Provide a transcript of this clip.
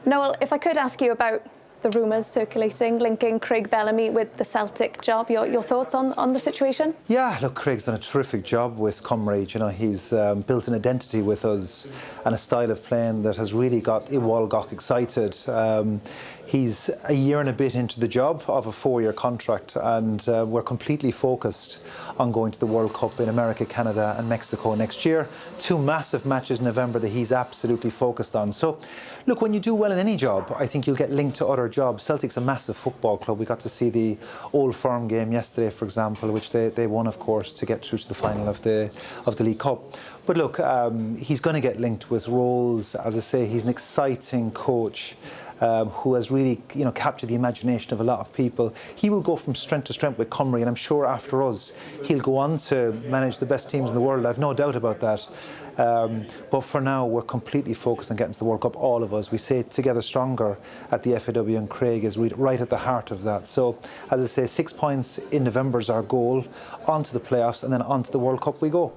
Noel, if I could ask you about the rumours circulating, linking Craig Bellamy with the Celtic job, your thoughts on the situation? Yeah, look, Craig's done a terrific job with Cymru. You know, he's built an identity with us and a style of playing that has really got Iwalgach excited. He's a year and a bit into the job of a 4-year contract, and we're completely focused on going to the World Cup in America, Canada and Mexico next year. 2 massive matches in November that he's absolutely focused on. So, look, when you do well in any job, I think you'll get linked to other jobs. Celtic's a massive football club. We got to see the Old Firm game yesterday, for example, which they won, of course, to get through to the final of the League Cup. But look, he's going to get linked with roles. As I say, he's an exciting coach. Who has really, captured the imagination of a lot of people. He will go from strength to strength with Cymru, and I'm sure after us, he'll go on to manage the best teams in the world. I've no doubt about that. But for now, we're completely focused on getting to the World Cup, all of us. We say Together Stronger at the FAW, and Craig is right at the heart of that. So, as I say, 6 points in November is our goal, on to the playoffs, and then on to the World Cup we go.